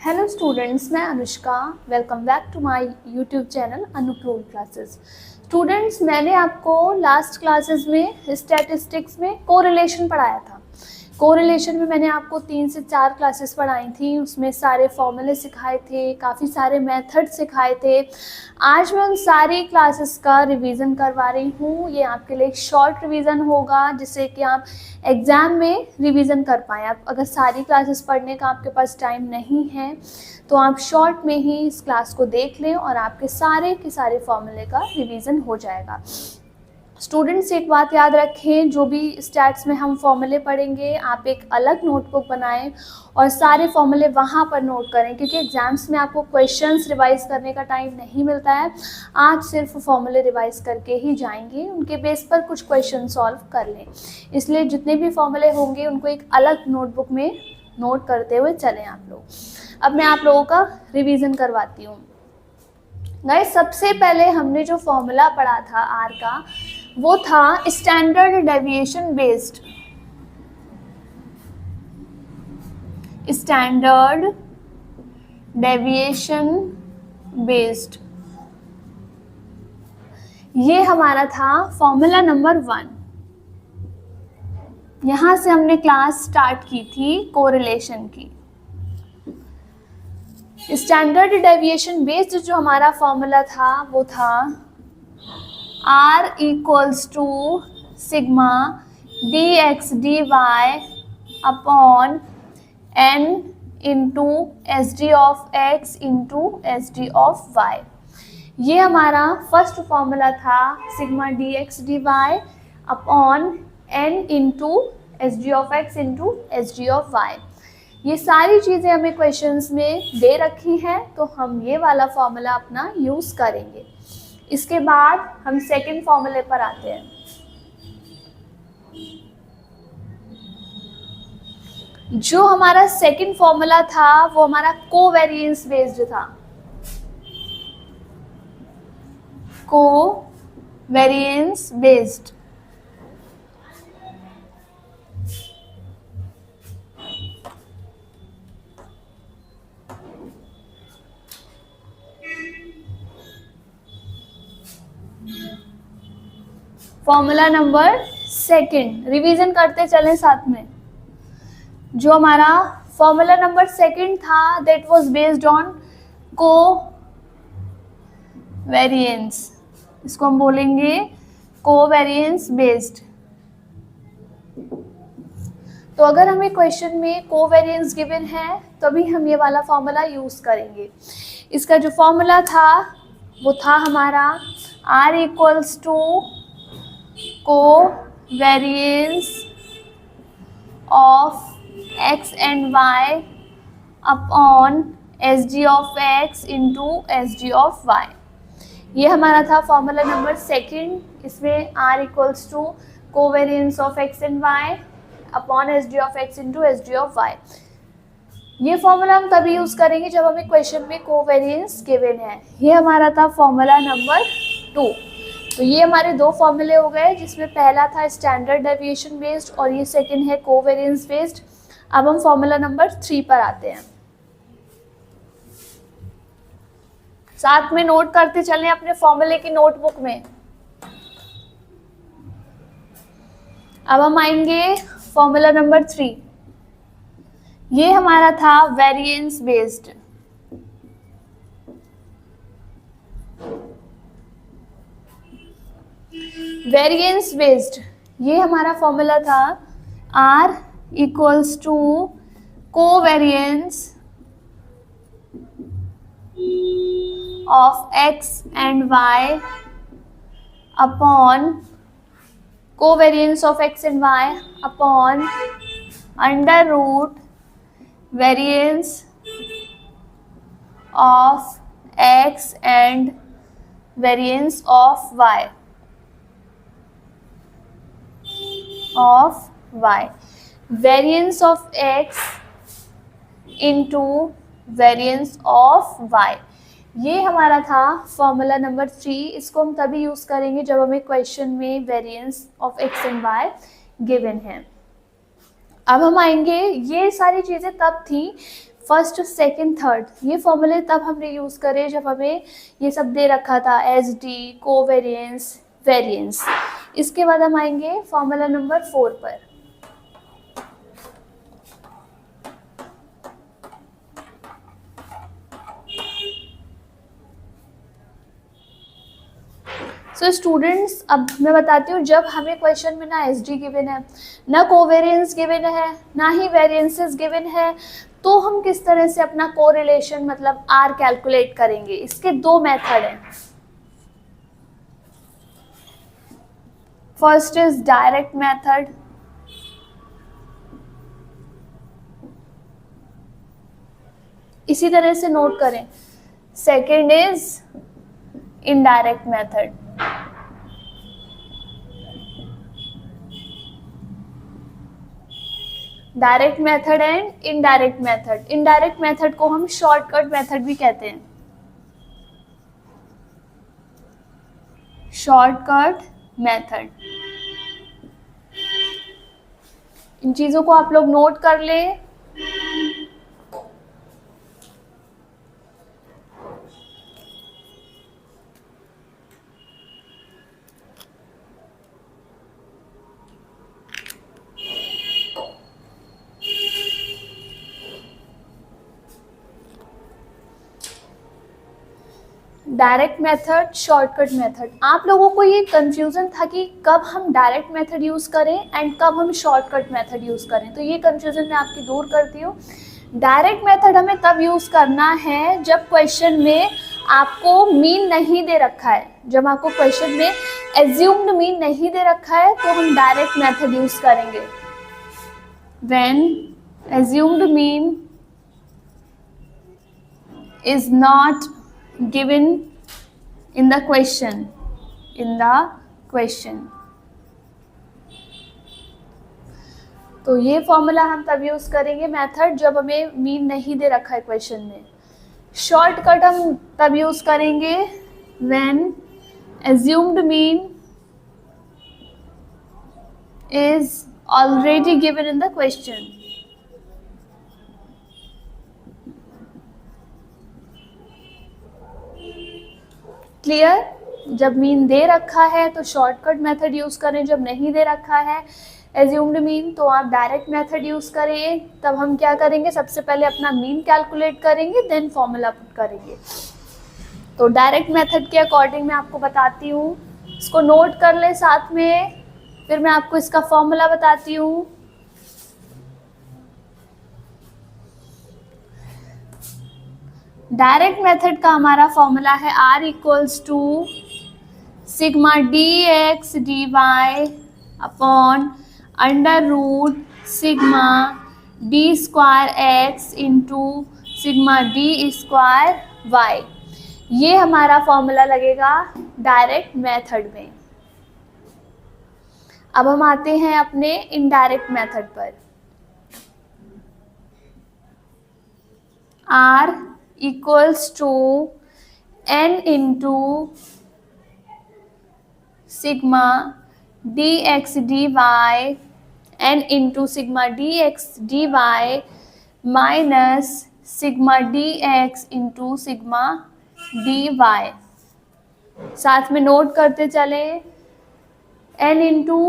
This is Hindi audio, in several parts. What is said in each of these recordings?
हेलो स्टूडेंट्स, मैं Anushka. Welcome back to my YouTube channel अनुप्रूव क्लासेस। स्टूडेंट्स, मैंने आपको लास्ट क्लासेस में स्टैटिस्टिक्स में कोरिलेशन पढ़ाया था। कोरिलेशन में मैंने आपको 3 से 4 क्लासेस पढ़ाई थी। उसमें सारे फॉर्मूले सिखाए थे, काफ़ी सारे मेथड सिखाए थे। आज मैं उन सारी क्लासेस का रिवीजन करवा रही हूँ। ये आपके लिए एक शॉर्ट रिवीजन होगा जिससे कि आप एग्ज़ाम में रिवीजन कर पाएँ। आप अगर सारी क्लासेस पढ़ने का आपके पास टाइम नहीं है तो आप शॉर्ट में ही इस क्लास को देख लें और आपके सारे के सारे फॉर्मूले का रिवीजन हो जाएगा। स्टूडेंट्स, एक बात याद रखें, जो भी स्टैट्स में हम फॉर्मूले पढ़ेंगे आप एक अलग नोटबुक बनाएं और सारे फॉर्मूले वहाँ पर नोट करें, क्योंकि एग्जाम्स में आपको क्वेश्चंस रिवाइज करने का टाइम नहीं मिलता है। आप सिर्फ फॉर्मूले रिवाइज करके ही जाएंगे, उनके बेस पर कुछ क्वेश्चन सॉल्व कर लें। इसलिए जितने भी फॉर्मूले होंगे उनको एक अलग नोटबुक में नोट करते हुए चलें आप लोग। अब मैं आप लोगों का रिविज़न करवाती हूँ। गाइस, सबसे पहले हमने जो फॉर्मूला पढ़ा था आर का, वो था standard deviation based. Standard deviation based, ये हमारा था फॉर्मूला नंबर 1। यहां से हमने क्लास स्टार्ट की थी कोरिलेशन की। स्टैंडर्ड डेविएशन बेस्ड जो हमारा फॉर्मूला था वो था R equals to sigma dx dy upon n into S D of x into S D of y। ये हमारा फर्स्ट फॉर्मूला था, sigma dx dy upon n into S D of x into S D of y। ये सारी चीज़ें हमें क्वेश्चंस में दे रखी हैं, तो हम ये वाला फॉर्मूला अपना यूज़ करेंगे। इसके बाद हम सेकंड फॉर्मूले पर आते हैं। जो हमारा सेकंड फॉर्मूला था वो हमारा कोवेरिएंस बेस्ड था। Covariance based, formula number second revision करते चलें साथ में। जो हमारा फॉर्मूला नंबर सेकंड था that was based on covariance. इसको हम बोलेंगे कोवेरिएंस बेस्ड। तो अगर हमें क्वेश्चन में कोवेरिएंस गिवन है तभी हम ये वाला फॉर्मूला यूज करेंगे। इसका जो फॉर्मूला था वो था हमारा R equals to covariance of x and y upon S D of x into S D of y। ये हमारा था फॉर्मूला नंबर सेकंड। इसमें R equals to covariance of x and y upon S D of x into S D of y। ये फॉर्मूला हम तभी यूज़ करेंगे जब हमें क्वेश्चन में कोवेरिएंस गिवन है। ये हमारा था फॉर्मूला नंबर 2। तो ये हमारे दो फॉर्मूले हो गए, जिसमें पहला था स्टैंडर्ड डेविएशन बेस्ड और ये सेकंड है कोवेरिएंस बेस्ड। अब हम फॉर्मूला नंबर 3 पर आते हैं। साथ में नोट करते चलें अपने फॉर्मूले की नोटबुक में। अब हम आएंगे फॉर्मूला नंबर 3। ये हमारा था वेरिएंस बेस्ड। वेरिएंस बेस्ड, ये हमारा फॉर्मूला था R equals to covariance of x and y upon covariance of x and y upon under root variance of x and variance of y of y। Variance of x into variance of y, ये हमारा था फॉर्मूला नंबर 3। इसको हम तभी यूज़ करेंगे जब हमें क्वेश्चन में variance of x and y given है। अब हम आएंगे, ये सारी चीज़ें तब थी फर्स्ट, सेकंड, थर्ड, ये फॉर्मूले तब हमने यूज़ करे जब हमें ये सब दे रखा था, एच डी, कोवेरियंस, वेरिएंस। इसके बाद हम आएंगे फॉर्मूला नंबर 4 पर। सो स्टूडेंट्स, अब मैं बताती हूँ, जब हमें क्वेश्चन में ना एच डी गिवन है, ना कोवेरियंस गिवन है, ना ही वेरिएंसेस गिवन है, तो हम किस तरह से अपना कोरिलेशन मतलब आर कैलकुलेट करेंगे। इसके दो मेथड हैं। फर्स्ट इज डायरेक्ट मेथड, इसी तरह से नोट करें। Second is indirect method. Direct method and indirect method. Indirect method को हम शॉर्टकट मेथड भी कहते हैं। शॉर्टकट मेथड, इन चीजों को आप लोग नोट कर लें। Direct method, shortcut method. आप लोगों को ये कंफ्यूजन था कि कब हम डायरेक्ट मेथड यूज़ करें एंड कब हम शॉर्टकट मेथड यूज़ करें, तो ये कंफ्यूजन मैं आपकी दूर करती हूँ। डायरेक्ट मेथड हमें तब यूज़ करना है जब क्वेश्चन में आपको मीन नहीं दे रखा है। जब आपको क्वेश्चन में एज्यूम्ड मीन नहीं दे रखा है तो हम डायरेक्ट मेथड यूज़ करेंगे। When assumed mean is not given in the question, तो ये फॉर्मूला हम तब यूज करेंगे मेथड जब हमें मीन नहीं दे रखा है क्वेश्चन में। शॉर्टकट हम तब यूज करेंगे when assumed mean is already given in the question। Clear? जब मीन दे रखा है तो शॉर्टकट मेथड यूज़ करें, जब नहीं दे रखा है एज्यूम्ड मीन तो आप डायरेक्ट मेथड यूज़ करें। तब हम क्या करेंगे, सबसे पहले अपना मीन कैलकुलेट करेंगे, देन फॉर्मूला पुट करेंगे। तो डायरेक्ट मेथड के अकॉर्डिंग मैं आपको बताती हूँ, इसको नोट कर ले साथ में, फिर मैं आपको इसका फॉर्मूला बताती हूँ। डायरेक्ट मेथड का हमारा फॉर्मूला है R equals to sigma D X D Y upon under root sigma D square X into sigma D square Y. ये हमारा फॉर्मूला लगेगा डायरेक्ट मेथड में। अब हम आते हैं अपने इनडायरेक्ट मेथड पर। R equals to n into sigma dx dy n into sigma dx dy minus sigma dx into sigma dy। साथ में नोट करते चले, n इंटू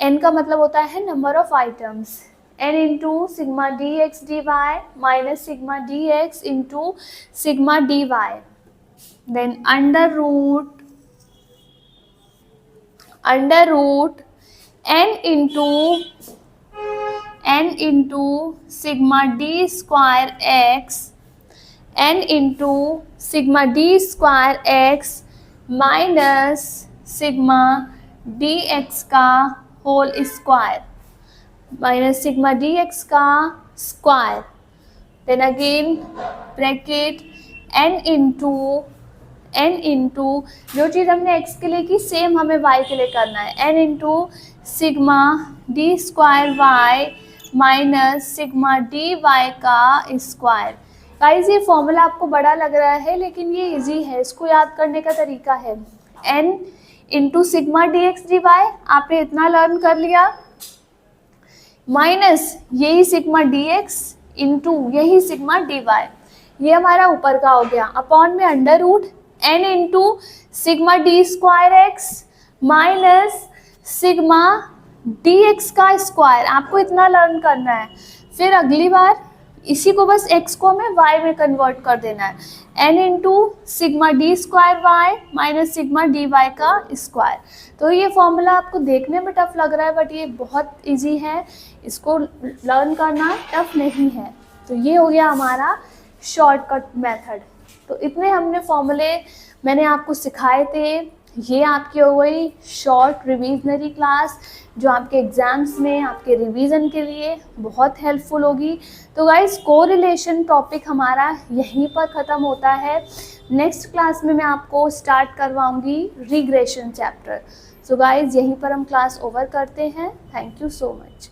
n का मतलब होता है number of items, n into sigma dx dy minus sigma dx into sigma dy, then under root n into sigma d square x n into sigma d square x minus sigma dx का whole square minus sigma D x का square, then again bracket n into जो चीज़ हमने x के लिए की सेम हमें y के लिए करना है, n into sigma D square Y minus sigma D Y का स्क्वायर। गाइस ये फॉर्मूला आपको बड़ा लग रहा है लेकिन ये इजी है, इसको याद करने का तरीका है n into sigma D X D Y, आपने इतना लर्न कर लिया, माइनस यही सिग्मा डी एक्स इंटू यही सिग्मा डी वाई, ये हमारा ऊपर का हो गया, अपॉन में under root N into sigma D square X minus sigma D x का स्क्वायर। आपको इतना लर्न करना है। फिर अगली बार इसी को बस x को हमें y में कन्वर्ट कर देना है, n into sigma D square Y minus sigma D Y का स्क्वायर। तो ये फॉर्मूला आपको देखने में टफ लग रहा है बट ये बहुत इजी है, इसको लर्न करना टफ नहीं है। तो ये हो गया हमारा शॉर्टकट मेथड। तो इतने हमने फॉर्मूले मैंने आपको सिखाए थे। ये आपकी हो गई शॉर्ट रिविजनरी क्लास जो आपके एग्ज़ाम्स में आपके रिवीजन के लिए बहुत हेल्पफुल होगी। तो गाइस कोरिलेशन टॉपिक हमारा यहीं पर ख़त्म होता है। नेक्स्ट क्लास में मैं आपको स्टार्ट करवाऊंगी रिग्रेशन चैप्टर। सो गाइस यहीं पर हम क्लास ओवर करते हैं। Thank you so much.